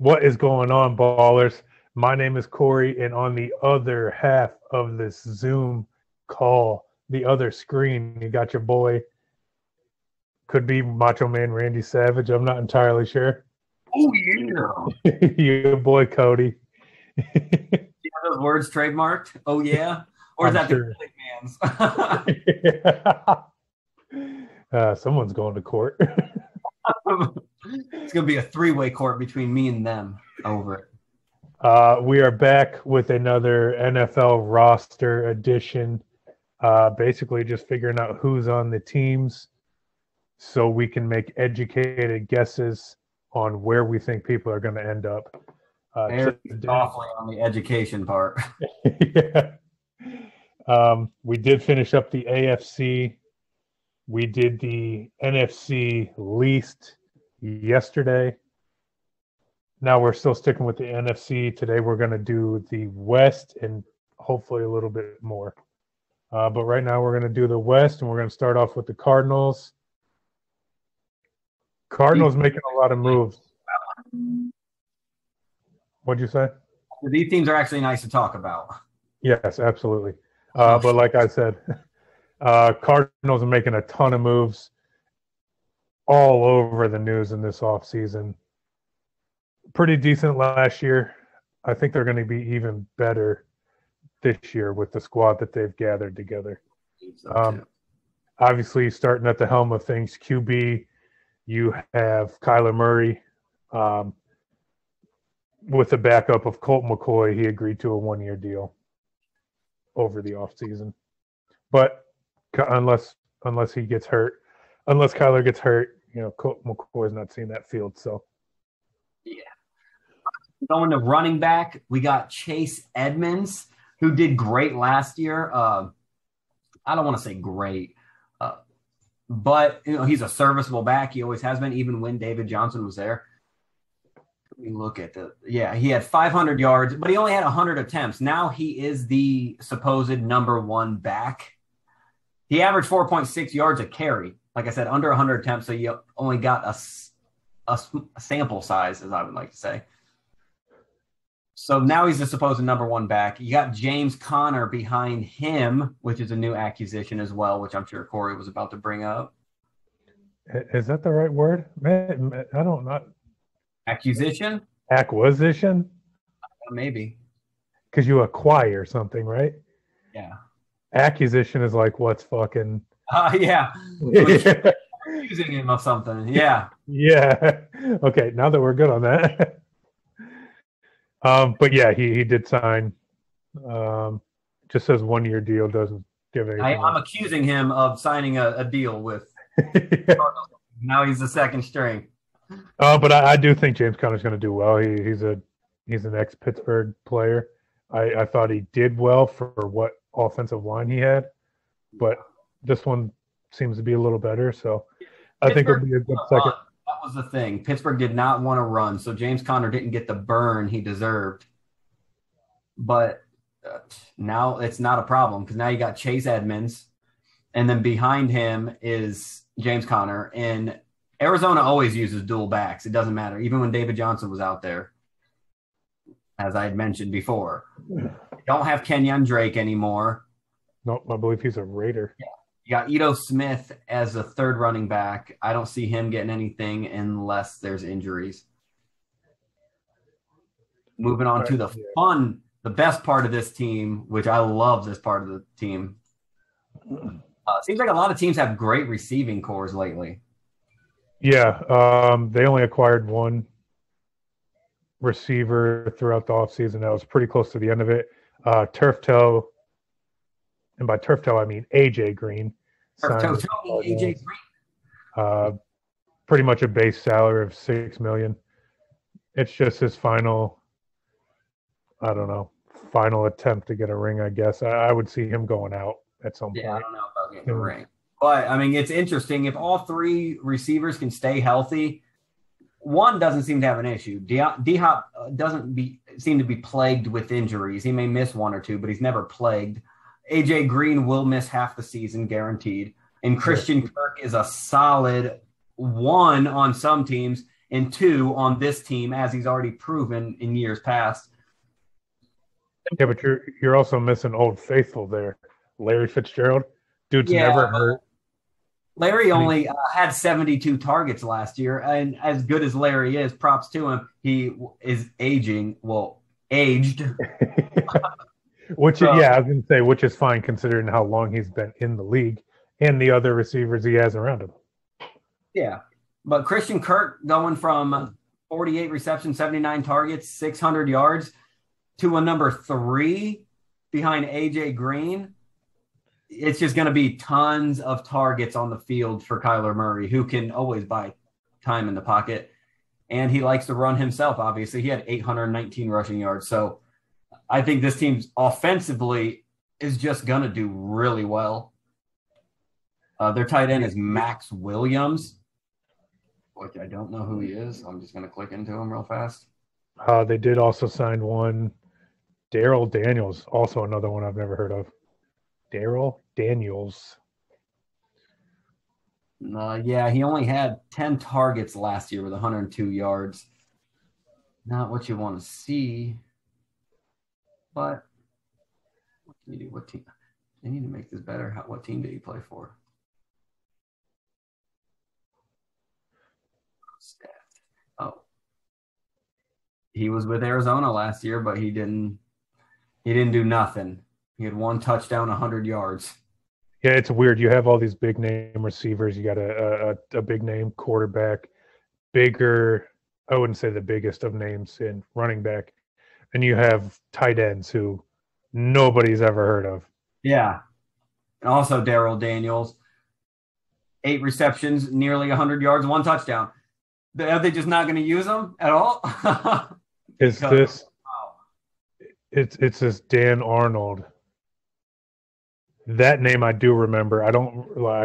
What is going on, ballers? My name is Corey, and on the other half of this Zoom call, the other screen, you got your boy. Could be Macho Man Randy Savage. I'm not entirely sure. Oh, yeah. Your boy Cody. You have those words trademarked? Oh, yeah? Or is I'm that sure. the man's? Someone's going to court. It's going to be a three-way court between me and them over it. We are back with another NFL roster edition. Basically just figuring out who's on the teams so we can make educated guesses on where we think people are going to end up. Awfully on the education part. Yeah. We did finish up the AFC. We did the NFC least yesterday. Now we're still sticking with the NFC. Today we're going to do the West and hopefully a little bit more. But right now we're going to do the West, and we're going to start off with the Cardinals. Cardinals making a lot of moves. What'd you say? These teams are actually nice to talk about. Yes, absolutely. But like I said, Cardinals are making a ton of moves all over the news in this offseason. Pretty decent last year. I think they're going to be even better this year with the squad that they've gathered together. Obviously, starting at the helm of things, QB, you have Kyla Murray. With the backup of Colt McCoy, he agreed to a one-year deal over the offseason. But unless he gets hurt, unless Kyler gets hurt, Colt McCoy is not seeing that field. So, yeah. Going to running back, we got Chase Edmonds, who did great last year. I don't want to say great, but he's a serviceable back. He always has been, even when David Johnson was there. Let me look at he had 500 yards, but he only had 100 attempts. Now he is the supposed number one back. He averaged 4.6 yards a carry. Like I said, under 100 attempts, so you only got a sample size, as I would like to say. So now he's the supposed number one back. You got James Conner behind him, which is a new acquisition as well, which I'm sure Corey was about to bring up. Is that the right word? Man, I don't know. Acquisition? Maybe. Because you acquire something, right? Yeah. Acquisition is like what's fucking. Yeah. Accusing him of something. Yeah. Yeah. Okay. Now that we're good on that. But yeah, he did sign. Just says 1-year deal, doesn't give anything. I'm accusing him of signing a deal with. Now he's the second string. But I do think James Conner's going to do well. He's an ex-Pittsburgh player. I thought he did well for what offensive line he had, but this one seems to be a little better. So I think it'll be a good second. That was the thing. Pittsburgh did not want to run, so James Conner didn't get the burn he deserved. But now it's not a problem because now you got Chase Edmonds, and then behind him is James Conner. And Arizona always uses dual backs. It doesn't matter. Even when David Johnson was out there, as I had mentioned before. You don't have Kenyon Drake anymore. Nope, I believe he's a Raider. Yeah. You got Ito Smith as a third running back. I don't see him getting anything unless there's injuries. Moving on to the best part of this team, which I love this part of the team. Seems like a lot of teams have great receiving cores lately. Yeah, they only acquired one receiver throughout the offseason. That was pretty close to the end of it. Turf Toe, and by Turf Toe I mean AJ Green. AJ Green. Pretty much a base salary of $6 million. It's just his final attempt to get a ring, I guess. I would see him going out at some point. Yeah, I don't know about getting a ring. But, I mean, it's interesting. If all three receivers can stay healthy, one doesn't seem to have an issue. D-Hop doesn't seem to be plagued with injuries. He may miss one or two, but he's never plagued. A.J. Green will miss half the season, guaranteed. And Christian Kirk is a solid one on some teams and 2 on this team, as he's already proven in years past. Yeah, but you're also missing Old Faithful there. Larry Fitzgerald. Dude's never hurt. Larry only had 72 targets last year, and as good as Larry is, props to him, he is aged. Which, yeah, I was going to say, which is fine considering how long he's been in the league and the other receivers he has around him. Yeah, but Christian Kirk going from 48 receptions, 79 targets, 600 yards to a number 3 behind AJ Green. It's just going to be tons of targets on the field for Kyla Murray, who can always buy time in the pocket. And he likes to run himself, obviously. He had 819 rushing yards. So I think this team offensively is just going to do really well. Their tight end is Max Williams, which I don't know who he is. I'm just going to click into him real fast. They did also sign one, Daryl Daniels, also another one I've never heard of. Daryl Daniels. Yeah, he only had 10 targets last year with 102 yards. Not what you want to see, but what can you do? What team? They need to make this better. What team did he play for? Oh, he was with Arizona last year, but he didn't do nothing. He had 1 touchdown, 100 yards. Yeah, it's weird. You have all these big name receivers. You got a big name quarterback, bigger, I wouldn't say the biggest of names in running back. And you have tight ends who nobody's ever heard of. Yeah. And also Daryl Daniels, 8 receptions, nearly 100 yards, 1 touchdown. Are they just not going to use them at all? It's this Dan Arnold. That name I do remember. I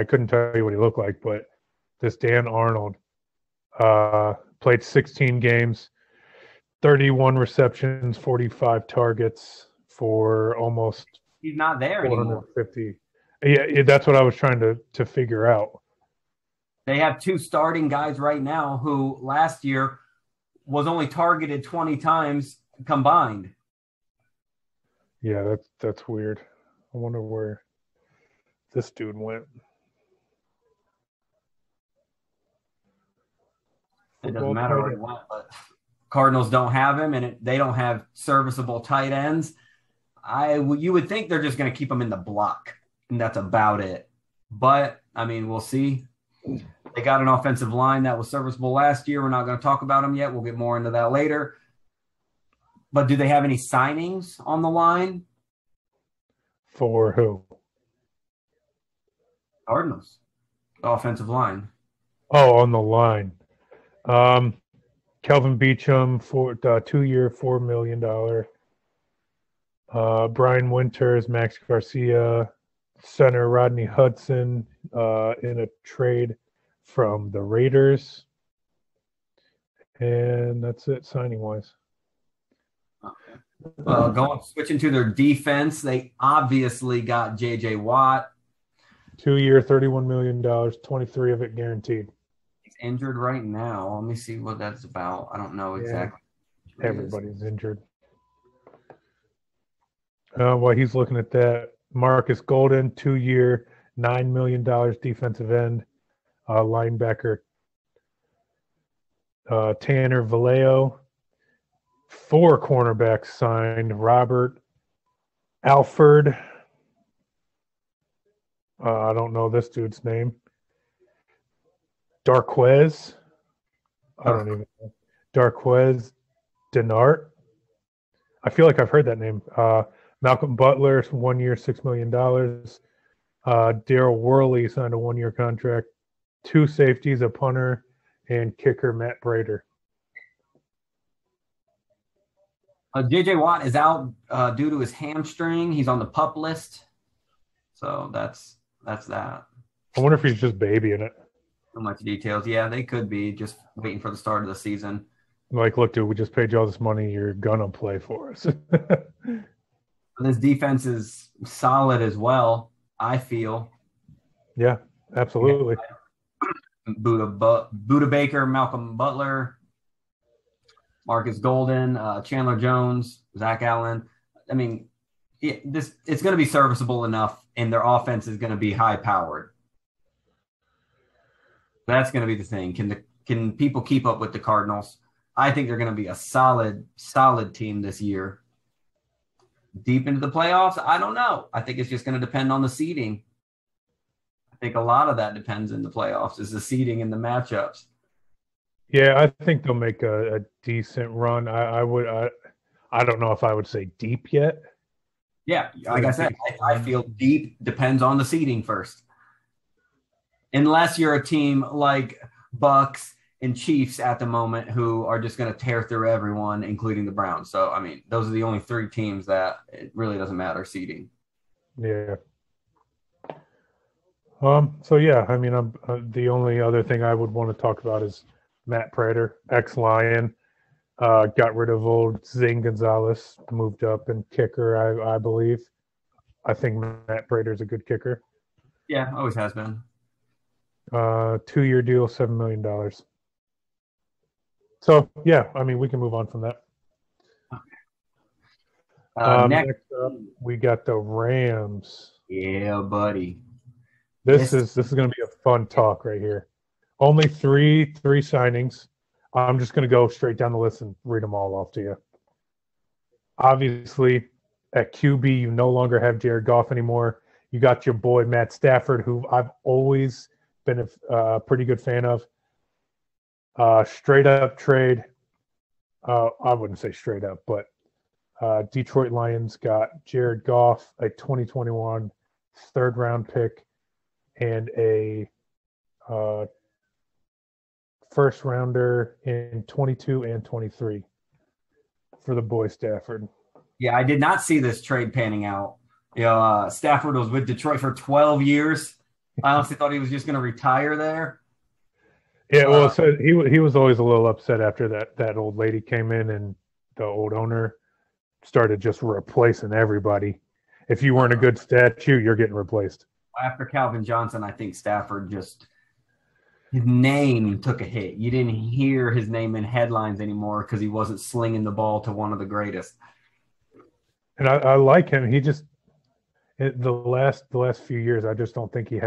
couldn't tell you what he looked like, but this Dan Arnold played 16 games, 31 receptions, 45 targets for almost. He's not there anymore. 450. Yeah, that's what I was trying to figure out. They have 2 starting guys right now who last year was only targeted 20 times combined. Yeah, that's weird. I wonder where this dude went. It doesn't matter where he went, but Cardinals don't have him, and they don't have serviceable tight ends. You would think they're just going to keep him in the block, and that's about it. But, I mean, we'll see. They got an offensive line that was serviceable last year. We're not going to talk about them yet. We'll get more into that later. But do they have any signings on the line? For who? Cardinals. The offensive line. Oh, on the line. Kelvin Beachum for 2-year, $4 million. Brian Winters, Max Garcia, center Rodney Hudson in a trade from the Raiders. And that's it signing wise. Okay. Switching to their defense, they obviously got J.J. Watt. 2-year, $31 million, 23 of it guaranteed. He's injured right now. Let me see what that's about. I don't know exactly. Yeah, everybody's injured. While he's looking at that, Marcus Golden, 2-year, $9 million defensive end, linebacker. Tanner Vallejo, 4 cornerbacks signed. Robert Alford. I don't know this dude's name. Darquez. I don't even know. Darquez Denart. I feel like I've heard that name. Malcolm Butler, 1 year, $6 million. Daryl Worley signed a 1-year contract. 2 safeties, a punter, and kicker Matt Brader. J.J. Watt is out due to his hamstring. He's on the PUP list. So that's that. I wonder if he's just babying it. So much details. Yeah, they could be just waiting for the start of the season. Like, look, dude, we just paid you all this money. You're going to play for us. This defense is solid as well, I feel. Yeah, absolutely. Buda Baker, Malcolm Butler, Marcus Golden, Chandler Jones, Zach Allen. I mean, it's going to be serviceable enough, and their offense is going to be high powered. That's going to be the thing. Can people keep up with the Cardinals? I think they're going to be a solid team this year. Deep into the playoffs, I don't know. I think it's just going to depend on the seeding. I think a lot of that depends in the playoffs is the seeding and the matchups. Yeah, I think they'll make a decent run. I don't know if I would say deep yet. Yeah, like I said, I feel deep depends on the seeding first. Unless you're a team like Bucks and Chiefs at the moment who are just going to tear through everyone, including the Browns. So, I mean, those are the only three teams that it really doesn't matter seeding. Yeah. So yeah, I mean, the only other thing I would want to talk about is Matt Prater, ex-Lion, got rid of old Zane Gonzalez, moved up and kicker, I believe. I think Matt Prater's a good kicker. Yeah, always has been. 2-year deal, $7 million. So yeah, I mean, we can move on from that. Okay. Next up, we got the Rams. Yeah, buddy. This is going to be a fun talk right here. Only three signings. I'm just going to go straight down the list and read them all off to you. Obviously, at QB, you no longer have Jared Goff anymore. You got your boy Matt Stafford, who I've always been a pretty good fan of. Straight up trade. I wouldn't say straight up, but Detroit Lions got Jared Goff, a 2021 third-round pick, and a first rounder in 22 and 23 for the boy Stafford. Yeah, I did not see this trade panning out. Stafford was with Detroit for 12 years. I honestly thought he was just going to retire there. Yeah, well, so he was always a little upset after that old lady came in and the old owner started just replacing everybody. If you weren't a good statue, you're getting replaced. After Calvin Johnson, I think Stafford his name took a hit. You didn't hear his name in headlines anymore because he wasn't slinging the ball to one of the greatest. And I like him. He just the last few years, I just don't think he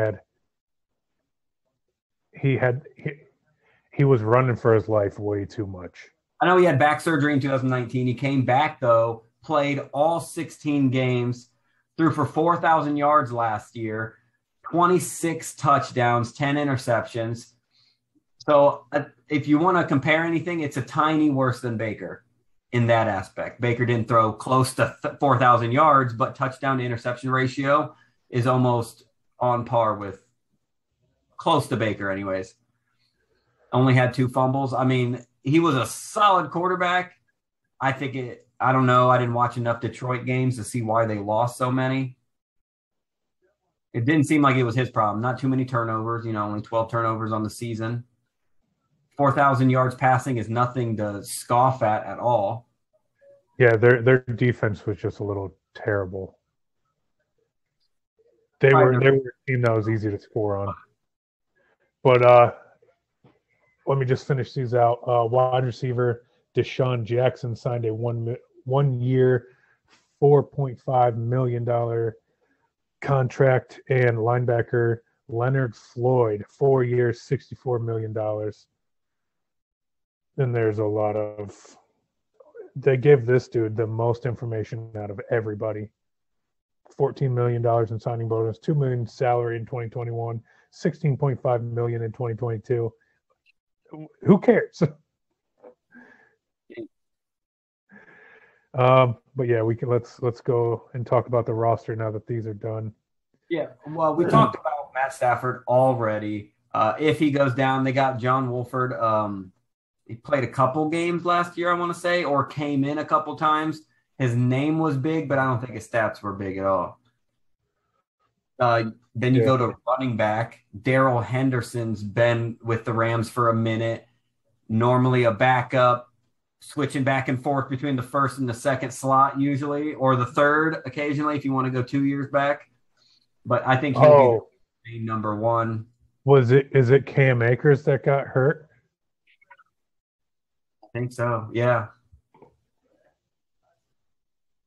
was running for his life way too much. I know he had back surgery in 2019. He came back though, played all 16 games, threw for 4,000 yards last year, 26 touchdowns, 10 interceptions. So if you want to compare anything, it's a tiny worse than Baker in that aspect. Baker didn't throw close to 4,000 yards, but touchdown to interception ratio is almost on par with close to Baker anyways. Only had 2 fumbles. I mean, he was a solid quarterback. I don't know. I didn't watch enough Detroit games to see why they lost so many. It didn't seem like it was his problem. Not too many turnovers, only 12 turnovers on the season. 4,000 yards passing is nothing to scoff at all. Yeah, their defense was just a little terrible. They were a team that was easy to score on. But let me just finish these out. Wide receiver Deshaun Jackson signed a 1 year, $4.5 million contract, and linebacker Leonard Floyd, 4 years, $64 million. Then there's a lot of – they gave this dude the most information out of everybody. $14 million in signing bonus, $2 million salary in 2021, $16.5 million in 2022. Who cares? But yeah, let's go and talk about the roster now that these are done. Yeah, well, we talked about Matt Stafford already. If he goes down, they got John Wolford. He played a couple games last year, I want to say, or came in a couple times. His name was big, but I don't think his stats were big at all. Then you go to running back. Daryl Henderson's been with the Rams for a minute. Normally a backup, switching back and forth between the first and the second slot usually, or the third occasionally if you want to go 2 years back. But I think he'll be number one. Is it Cam Akers that got hurt? I think so. Yeah.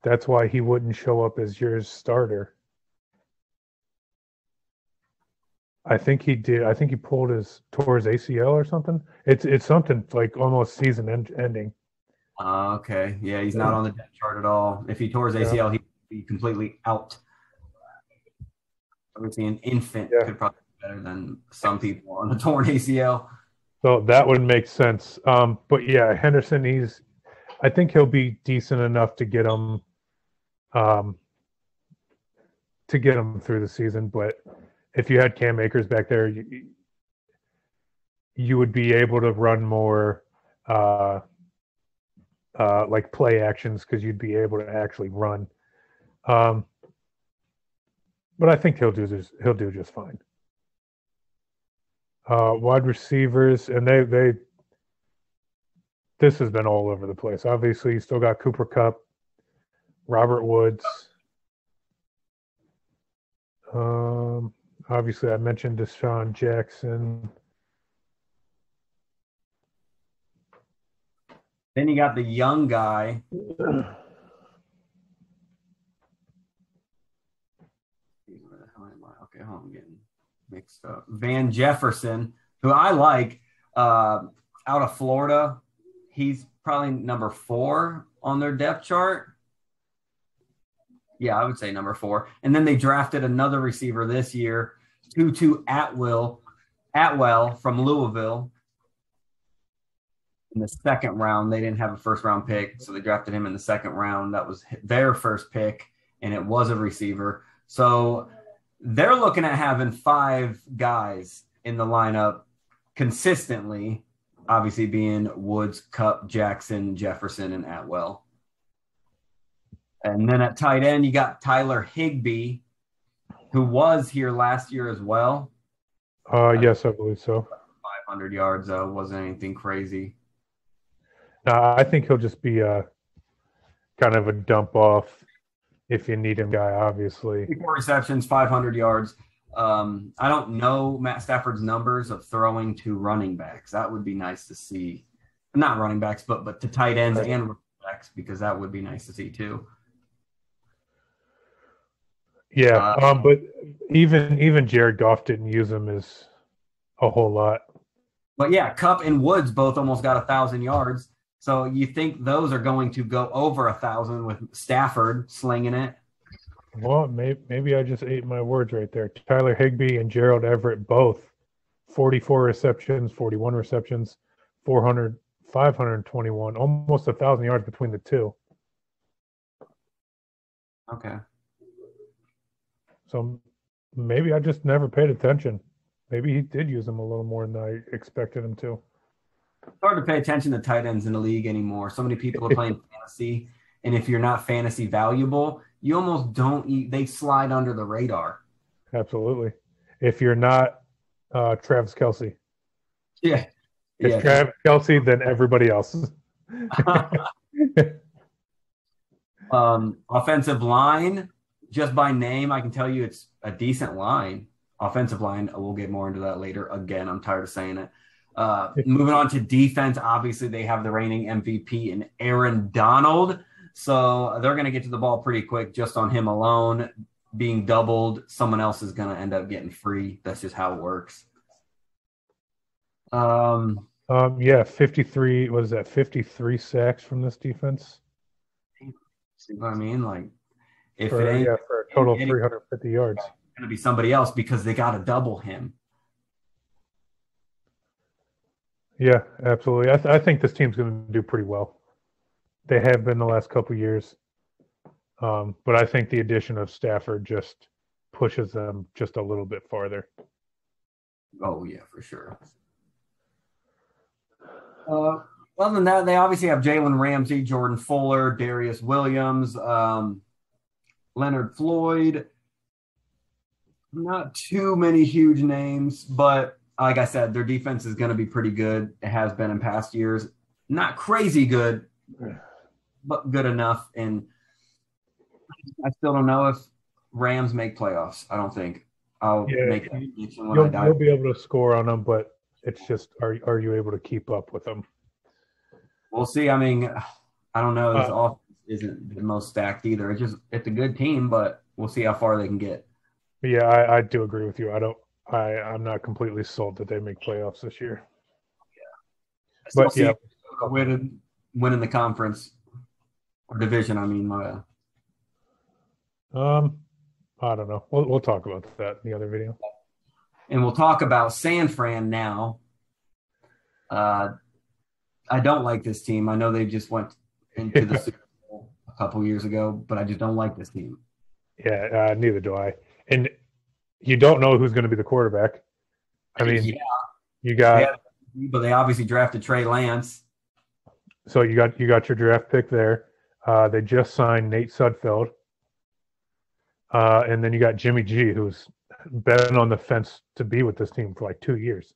That's why he wouldn't show up as your starter. I think he did. I think he tore his ACL or something. It's something like almost season ending. Okay. Yeah, he's not on the depth chart at all. If he tore his ACL, he'd be completely out. I would say an infant could probably be better than some people on a torn ACL. So that would make sense. But yeah, Henderson, I think he'll be decent enough to get him through the season. But if you had Cam Akers back there, you would be able to run more like play actions because you'd be able to actually run. But I think he'll do just fine. Wide receivers, and this has been all over the place. Obviously, you still got Cooper Kupp, Robert Woods. Obviously, I mentioned Deshaun Jackson. Then you got the young guy. Okay, I'm getting mixed up. Van Jefferson, who I like, out of Florida. He's probably number 4 on their depth chart. Yeah, I would say number 4. And then they drafted another receiver this year, Tutu Atwell from Louisville. In the second round, they didn't have a first-round pick, so they drafted him in the second round. That was their first pick, and it was a receiver. So they're looking at having 5 guys in the lineup consistently, obviously being Woods, Kupp, Jackson, Jefferson, and Atwell. And then at tight end, you got Tyler Higbee, who was here last year as well. Yes, I believe so. 500 yards, wasn't anything crazy. I think he'll just be kind of a dump off if you need him guy, obviously. 4 receptions, 500 yards. I don't know Matt Stafford's numbers of throwing to running backs. That would be nice to see. Not running backs, but to tight ends and running backs, because that would be nice to see too. Yeah, but even Jared Goff didn't use him as a whole lot. But yeah, Kupp and Woods both almost got 1,000 yards. So you think those are going to go over 1,000 with Stafford slinging it? Well, maybe I just ate my words right there. Tyler Higbee and Gerald Everett both 44 receptions, 41 receptions, 521, almost 1,000 yards between the two. Okay. So maybe I just never paid attention. Maybe he did use them a little more than I expected him to. It's hard to pay attention to tight ends in the league anymore. So many people are playing fantasy, and if you're not fantasy valuable, you almost don't. They slide under the radar. Absolutely. If you're not Travis Kelce. Yeah. If Travis Kelce, then everybody else. Offensive line, just by name, I can tell you it's a decent line. Offensive line, we'll get more into that later. Again, I'm tired of saying it. Moving on to defense, obviously they have the reigning MVP in Aaron Donald. So they're going to get to the ball pretty quick just on him alone. Being doubled, someone else is going to end up getting free. That's just how it works. 53, what is that, 53 sacks from this defense? See what I mean? Like, for a total of 350 yards. It's going to be somebody else because they got to double him. Yeah, absolutely. I think this team's going to do pretty well. They have been the last couple of years. But I think the addition of Stafford just pushes them just a little bit farther. Oh, yeah, for sure. Other than that, they obviously have Jalen Ramsey, Jordan Fuller, Darius Williams, Leonard Floyd. Not too many huge names, but like I said, their defense is going to be pretty good. It has been in past years. Not crazy good, but good enough. And I still don't know if Rams make playoffs. I don't think. I'll Yeah, make that prediction when I you'll dive. be able to score on them, but it's just are you able to keep up with them? We'll see. I mean, I don't know. This Uh, offense isn't the most stacked either. It's a good team, but we'll see how far they can get. yeah, I do agree with you. I'm not completely sold that they make playoffs this year. I still But yeah, see winning the conference or division. I mean, um, I don't know. We'll talk about that in the other video. and we'll talk about San Fran now. Uh, I don't like this team. I know they just went into the Super Bowl a couple years ago, but I just don't like this team. Yeah, neither do I. And you don't know who's going to be the quarterback. I mean, Yeah, you got but they obviously drafted Trey Lance. so you got your draft pick there. They just signed Nate Sudfeld, and then you got Jimmy G, who's been on the fence to be with this team for like 2 years.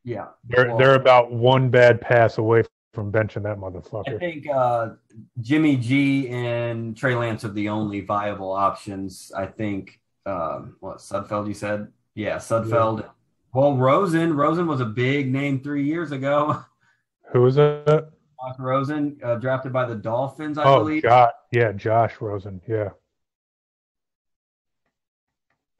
Yeah, They're about one bad pass away from benching that motherfucker. I think Jimmy G and Trey Lance are the only viable options. I think what Sudfeld you said? Yeah, Sudfeld. Yeah. Well, Rosen was a big name 3 years ago. Who was that? Josh Rosen, drafted by the Dolphins, I believe. Josh Rosen. Yeah.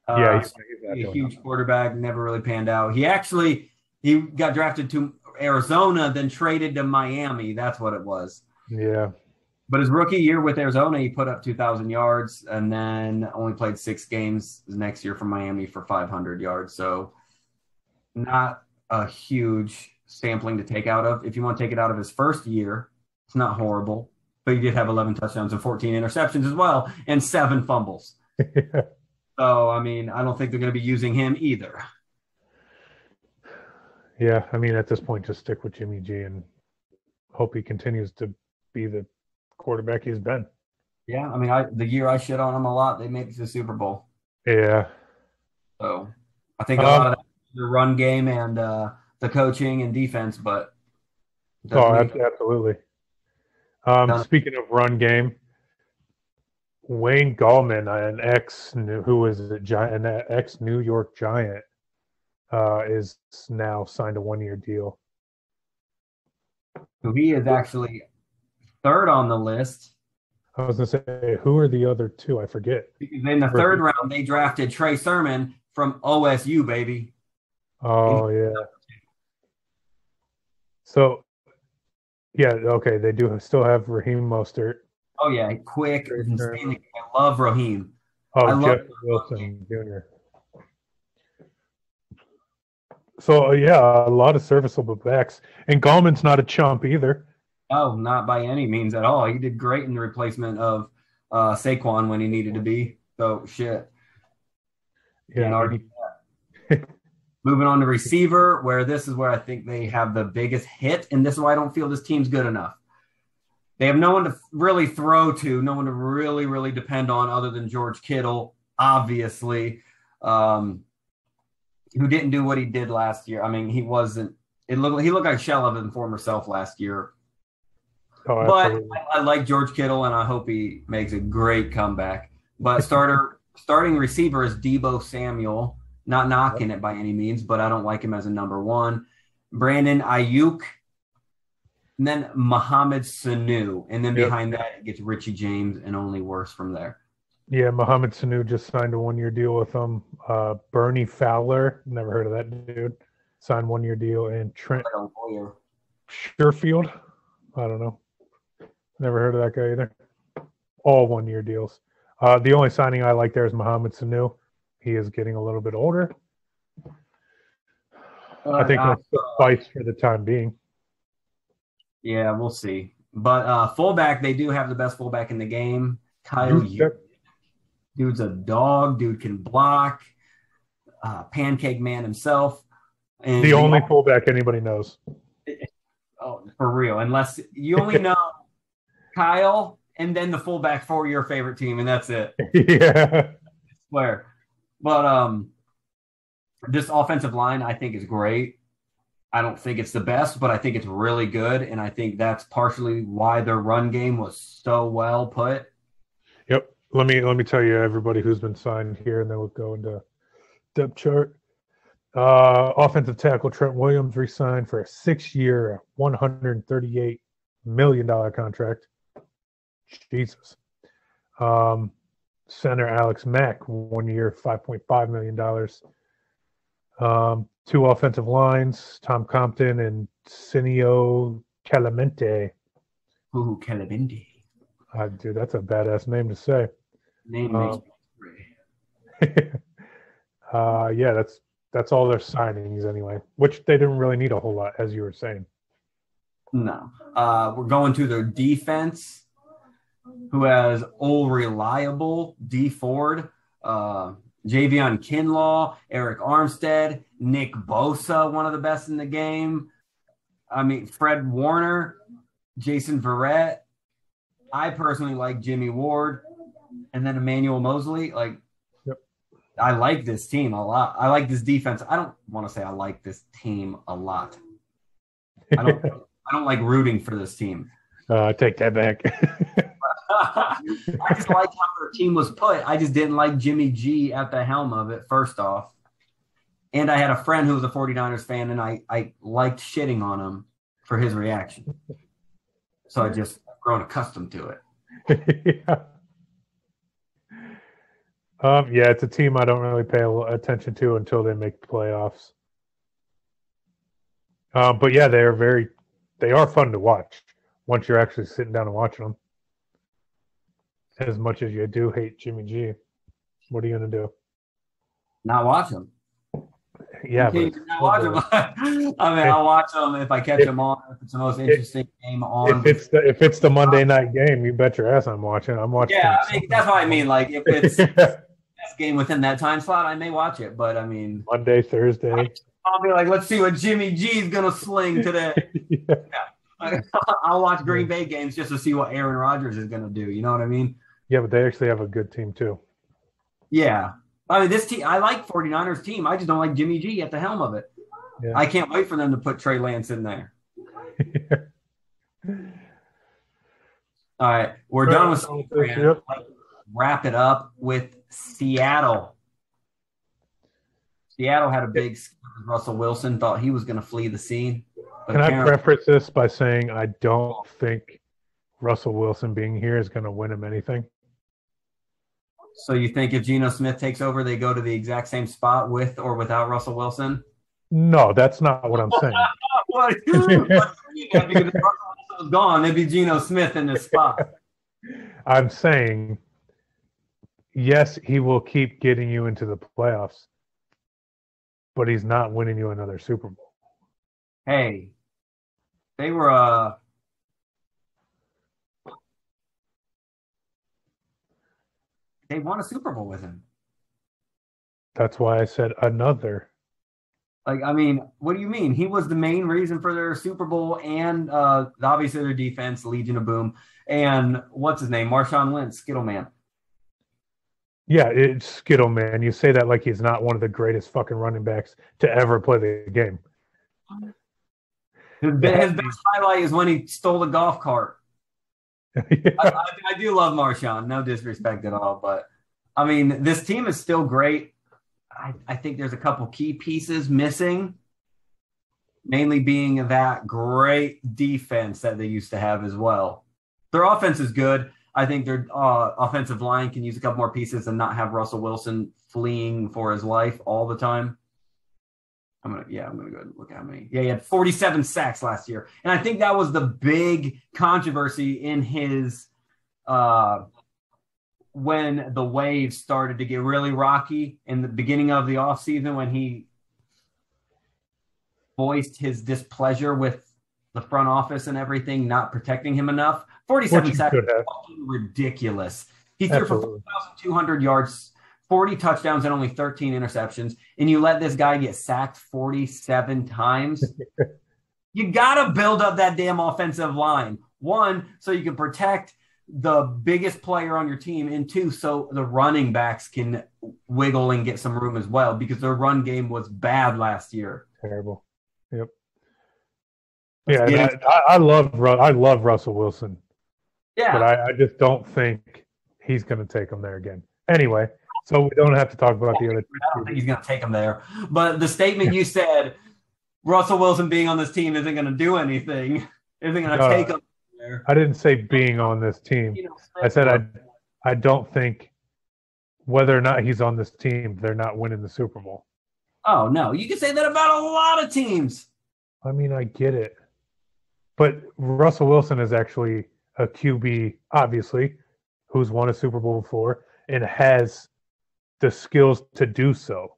He's a huge quarterback. Never really panned out. He got drafted to Arizona, then traded to Miami. That's what it was. Yeah. But his rookie year with Arizona, he put up 2,000 yards and then only played 6 games next year for Miami for 500 yards. So not a huge sampling to take out of. If you want to take it out of his first year, it's not horrible. But he did have 11 touchdowns and 14 interceptions as well and 7 fumbles. So, I mean, I don't think they're going to be using him either. Yeah, I mean, at this point, just stick with Jimmy G and hope he continues to be the quarterback he's been. Yeah, I mean, the year I shit on him a lot, they made it to the Super Bowl. Yeah. So, I think a lot of that is the run game and the coaching and defense, but absolutely. Speaking of run game, Wayne Gallman, an ex-New York Giant, is now signed a 1-year deal. So he is actually third on the list. I was going to say, who are the other two? I forget. Because in the third round, they drafted Trey Sermon from OSU, baby. Oh, yeah. So, yeah, okay, they do still have Raheem Mostert. Oh, yeah, quick. I love Raheem. Oh, Jeff Wilson Jr. So, yeah, a lot of serviceable backs. And Gallman's not a chump either. No, not by any means at all. He did great in the replacement of Saquon when he needed to be. So, shit. Yeah. Moving on to receiver, this is where I think they have the biggest hit, and this is why I don't feel this team's good enough. They have no one to really throw to, no one to really, really depend on other than George Kittle, obviously, who didn't do what he did last year. I mean, he looked like a shell of his former self last year. Oh, but I like George Kittle, and I hope he makes a great comeback. But starting receiver is Deebo Samuel. Not knocking it by any means, but I don't like him as a number 1. Brandon Ayuk, and then Mohamed Sanu. And then behind that, it gets Richie James and only worse from there. Yeah, Mohamed Sanu just signed a 1-year deal with them. Bernie Fowler, never heard of that dude, signed 1-year deal. And Trent Sherfield, I don't know. Never heard of that guy either. All 1-year deals. The only signing I like there is Mohamed Sanu. He is getting a little bit older. I think he'll suffice for the time being. Yeah, we'll see. But fullback, they do have the best fullback in the game. Kyle, dude's a dog. Dude can block. Pancake man himself. And the only fullback anybody knows. Oh, for real. Unless you only know Kyle and then the fullback for your favorite team, and that's it. Yeah. I swear. But this offensive line, I think, is great. I don't think it's the best, but I think it's really good, and I think that's partially why their run game was so well put. Yep. let me tell you everybody who's been signed here, and then we'll go into depth chart. Offensive tackle Trent Williams re-signed for a 6-year, $138 million contract. Jesus. Center Alex Mack, 1 year, $5.5 million. 2 offensive lines, Tom Compton and Cineo Calamente. Ooh, Calabindi. Dude, that's a badass name to say. Name makes me agree. Yeah, that's all their signings anyway, which they didn't really need a whole lot, as you were saying. No. We're going to their defense, who has old reliable D Ford, Javion Kinlaw, Eric Armstead, Nick Bosa, one of the best in the game. I mean, Fred Warner, Jason Verrett. I personally like Jimmy Ward, and then Emmanuel Mosley. Like, yep. I like this team a lot. I like this defense. I don't want to say I like this team a lot. I don't like rooting for this team. I take that back. I just like how their team was put. I just didn't like Jimmy G at the helm of it, first off. And I had a friend who was a 49ers fan, and I liked shitting on him for his reaction. So I just grown accustomed to it. Yeah, it's a team I don't really pay attention to until they make the playoffs. But yeah, they are fun to watch once you're actually sitting down and watching them. As much as you do hate Jimmy G, what are you gonna do? Not watch them. Yeah, but not watch them. I mean, I'll watch them if I catch them on. If it's the most interesting game on. If it's the Monday night game, you bet your ass I'm watching. I'm watching. Yeah, I mean that's what I mean. Like if it's best game within that time slot, I may watch it. But I mean, Monday, Thursday. I'll be like, let's see what Jimmy G's gonna sling today. Yeah. I'll watch Green Bay games just to see what Aaron Rodgers is gonna do. You know what I mean? Yeah, but they actually have a good team too. Yeah. I mean, this team, I like 49ers team. I just don't like Jimmy G at the helm of it. Yeah. I can't wait for them to put Trey Lance in there. All right. We're done with San Fran. Yep. Wrap it up with Seattle. Seattle had a big – Russell Wilson thought he was going to flee the scene. Can I preface this by saying I don't think Russell Wilson being here is going to win him anything? So you think if Geno Smith takes over, they go to the exact same spot with or without Russell Wilson? No, that's not what I'm saying. What because if Russell Wilson's gone, it'd be Geno Smith in this spot. I'm saying, yes, he will keep getting you into the playoffs, but he's not winning you another Super Bowl. Hey, they were they won a Super Bowl with him. That's why I said another. Like, I mean, what do you mean? He was the main reason for their Super Bowl and obviously their defense, Legion of Boom, and what's his name? Marshawn Lynch, Skittle Man. Yeah, it's Skittle Man. You say that like he's not one of the greatest fucking running backs to ever play the game. His best highlight is when he stole the golf cart. Yeah. I do love Marshawn. No disrespect at all. But, I mean, this team is still great. I think there's a couple key pieces missing, mainly being that great defense that they used to have as well. Their offense is good. I think their offensive line can use a couple more pieces and not have Russell Wilson fleeing for his life all the time. I'm gonna go ahead and look at how many. Yeah, he had 47 sacks last year. And I think that was the big controversy in his when the waves started to get really rocky in the beginning of the offseason when he voiced his displeasure with the front office and everything, not protecting him enough. 47 sacks is fucking ridiculous. He threw for 4,200 yards, 40 touchdowns, and only 13 interceptions. And you let this guy get sacked 47 times. You got to build up that damn offensive line. One, so you can protect the biggest player on your team, and two, so the running backs can wiggle and get some room as well, because their run game was bad last year. Terrible. Yep. Yeah, I love Russell Wilson. Yeah, but I just don't think he's going to take them there again. Anyway, so we don't have to talk about the other. I don't think he's going to take them there. But the statement you said, Russell Wilson being on this team isn't going to do anything. Isn't going to take them there. I didn't say being on this team. I said I don't think whether or not he's on this team, they're not winning the Super Bowl. Oh, no. You can say that about a lot of teams. I mean, I get it. But Russell Wilson is actually a QB, obviously, who's won a Super Bowl before and has the skills to do so.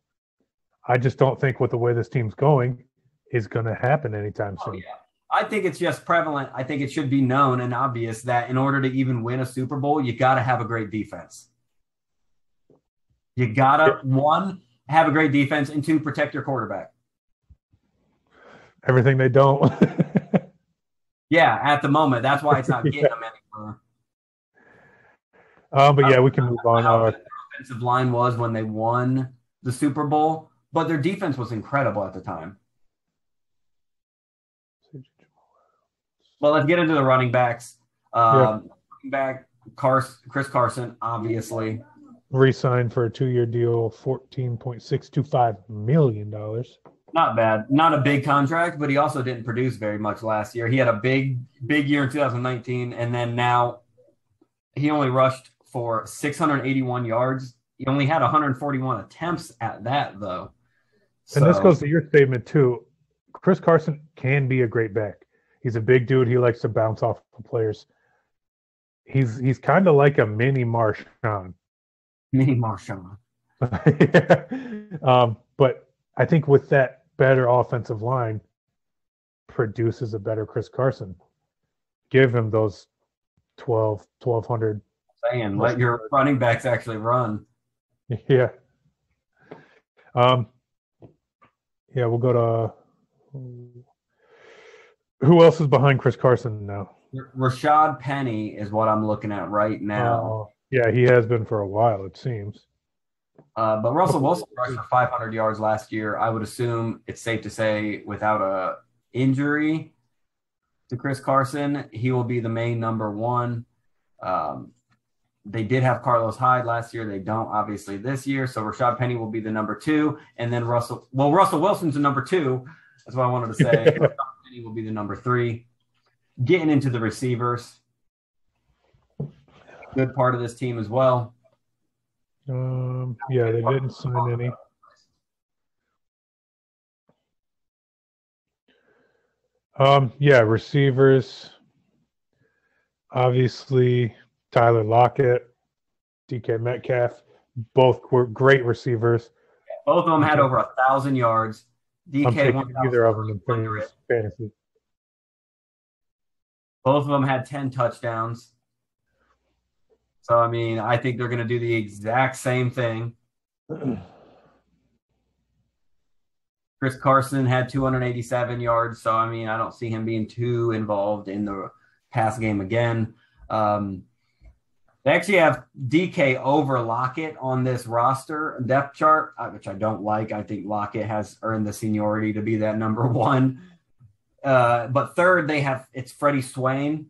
I just don't think with the way this team's going is going to happen anytime soon. Yeah. I think it's just prevalent. I think it should be known and obvious that in order to even win a Super Bowl, you got to have a great defense. You got to, one, have a great defense, and two, protect your quarterback. Everything they don't. Yeah, at the moment. That's why it's not getting them anymore. But yeah, we can move on. How their offensive line was when they won the Super Bowl, but their defense was incredible at the time. Well, let's get into the running backs. Running back Chris Carson, obviously. Re-signed for a 2-year deal, $14.625 million. Not bad. Not a big contract, but he also didn't produce very much last year. He had a big year in 2019, and then now he only rushed for 681 yards. He only had 141 attempts at that, though. And this goes to your statement, too. Chris Carson can be a great back. He's a big dude. He likes to bounce off of players. He's kind of like a mini Marshawn. Mini Marshawn. Yeah. But I think with that better offensive line produces a better Chris Carson. Give him those 1,200. Saying, let your running backs actually run. Yeah. Yeah, we'll go to who else is behind Chris Carson now? Rashad Penny is what I'm looking at right now. Yeah, he has been for a while, it seems. But Russell Wilson rushed for 500 yards last year. I would assume it's safe to say without a injury to Chris Carson, he will be the main number one. They did have Carlos Hyde last year. They don't, obviously, this year. So Rashad Penny will be the number two. And then Russell Wilson's the number two. That's what I wanted to say. Rashad Penny will be the number three. Getting into the receivers. Good part of this team as well. Yeah, they didn't sign any. Yeah, receivers. Obviously, Tyler Lockett, DK Metcalf, both were great receivers. Both of them had over 1,000 yards. DK won either of them in fantasy. Both of them had 10 touchdowns. So, I mean, I think they're going to do the exact same thing. Chris Carson had 287 yards. So, I mean, I don't see him being too involved in the pass game again. They actually have DK over Lockett on this roster depth chart, which I don't like. I think Lockett has earned the seniority to be that number one. But third, it's Freddy Swain.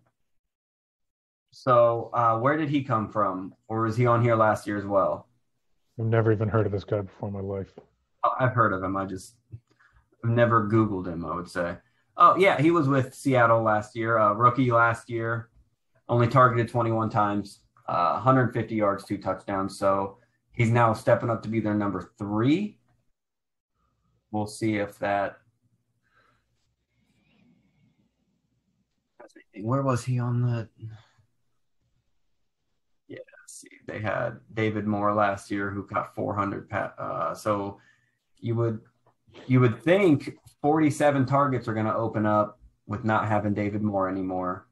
So where did he come from? Or was he on here last year as well? I've never even heard of this guy before in my life. Oh, I've heard of him. I've never Googled him, I would say. Oh, yeah, he was with Seattle last year, rookie last year, only targeted 21 times, 150 yards, 2 touchdowns. So he's now stepping up to be their number 3. We'll see if that – where was he on the – yeah, let's see. They had David Moore last year who got 400. So you would think 47 targets are going to open up with not having David Moore anymore.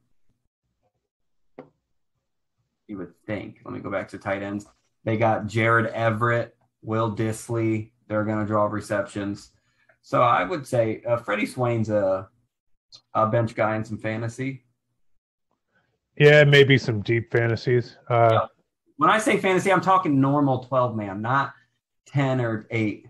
You would think. Let me go back to tight ends. They got Jared Everett, Will Dissly. They're going to draw receptions. So I would say Freddy Swain's a bench guy in some fantasy. Yeah, maybe some deep fantasies. When I say fantasy, I'm talking normal 12-man, not 10 or 8.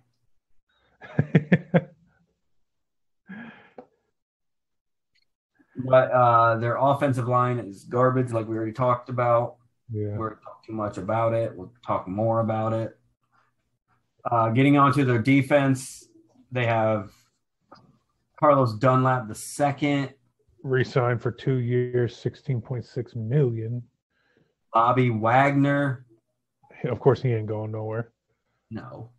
But their offensive line is garbage, like we already talked about. Yeah. We're talk too much about it. We'll talk more about it. Getting on to their defense, they have Carlos Dunlap the second, Re-signed for 2 years, $16.6 million. Bobby Wagner. Of course, he ain't going nowhere. No.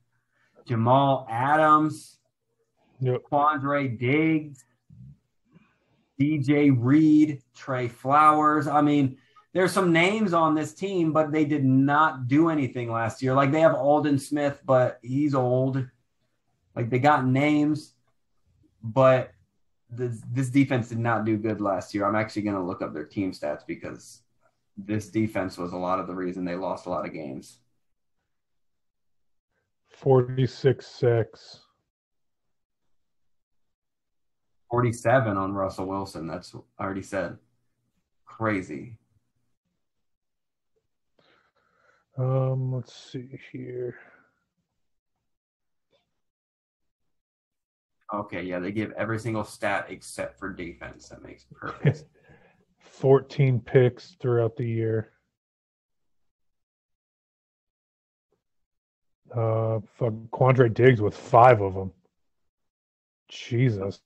Jamal Adams. Yep. Quandre Diggs. DJ Reed. Trey Flowers. I mean, there's some names on this team, but they did not do anything last year. Like, they have Alden Smith, but he's old. Like, they got names, but this defense did not do good last year. I'm actually going to look up their team stats because this defense was a lot of the reason they lost a lot of games. 46 sacks. 47 on Russell Wilson. That's I already said. Crazy. Let's see here. Okay, yeah, they give every single stat except for defense. That makes perfect. 14 picks throughout the year. Quandre Diggs with 5 of them. Jesus.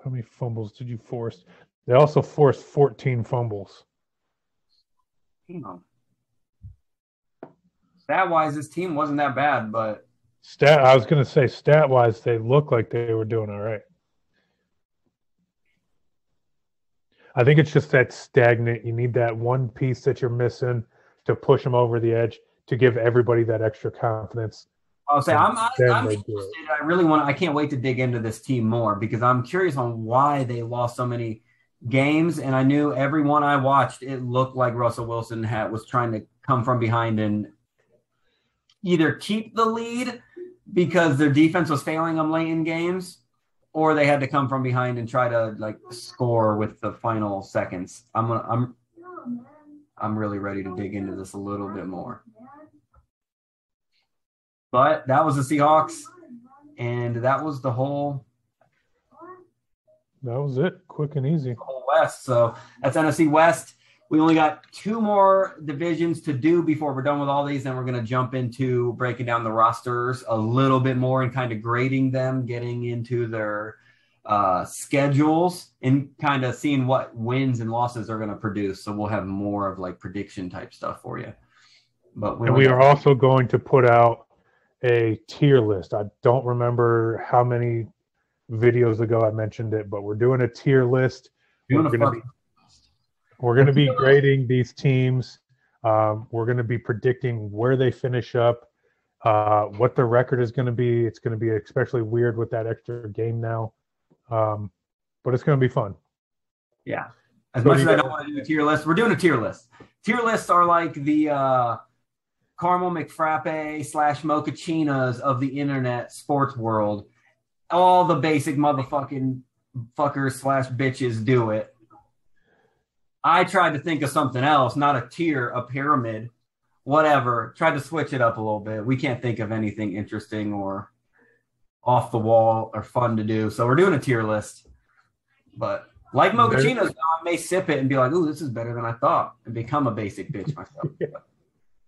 How many fumbles did you force? They also forced 14 fumbles. Stat-wise, this team wasn't that bad, but I was going to say, stat-wise, they look like they were doing all right. I think it's just that stagnant. You need that one piece that you're missing to push them over the edge, to give everybody that extra confidence. I'll say I'm interested. I can't wait to dig into this team more because I'm curious on why they lost so many games. And I knew every one I watched, it looked like Russell Wilson was trying to come from behind and either keep the lead because their defense was failing them late in games, or they had to come from behind and try to like score with the final seconds. I'm really ready to dig into this a little bit more. But that was the Seahawks, and that was the whole. That was it. Quick and easy. Whole West. So that's NFC West. We only got 2 more divisions to do before we're done with all these. Then we're going to jump into breaking down the rosters a little bit more and kind of grading them, getting into their schedules and kind of seeing what wins and losses are going to produce. So we'll have more of like prediction type stuff for you. But we are also going to put out a tier list. I don't remember how many videos ago I mentioned it, but we're doing a tier list. We're going to be grading these teams. We're going to be predicting where they finish up, what the record is going to be. It's going to be especially weird with that extra game now, but it's going to be fun. Yeah. As much as I don't want to do a tier list, we're doing a tier list. Tier lists are like the caramel McFrappe / mochachinas of the internet sports world. All the basic motherfucking fuckers / bitches do it. I tried to think of something else, not a tier, a pyramid, whatever. Tried to switch it up a little bit. We can't think of anything interesting or off the wall or fun to do. So we're doing a tier list. But like mochachinos, I may sip it and be like, ooh, this is better than I thought, and become a basic bitch myself.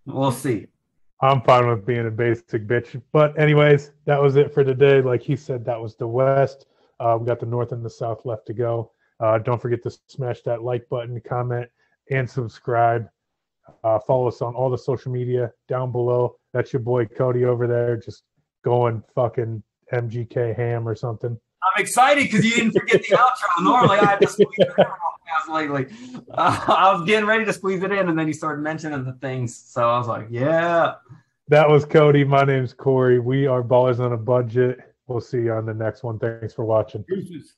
We'll see. I'm fine with being a basic bitch. But anyways, that was it for today. Like he said, that was the West. We got the North and the South left to go. Don't forget to smash that like button, comment, and subscribe. Follow us on all the social media down below. That's your boy Cody over there just going fucking MGK ham or something. I'm excited because you didn't forget the outro. Normally I had to squeeze it in lately. I was getting ready to squeeze it in, and then you started mentioning the things. So I was like, yeah. That was Cody. My name's Corey. We are Ballers on a Budget. We'll see you on the next one. Thanks for watching. Deuces.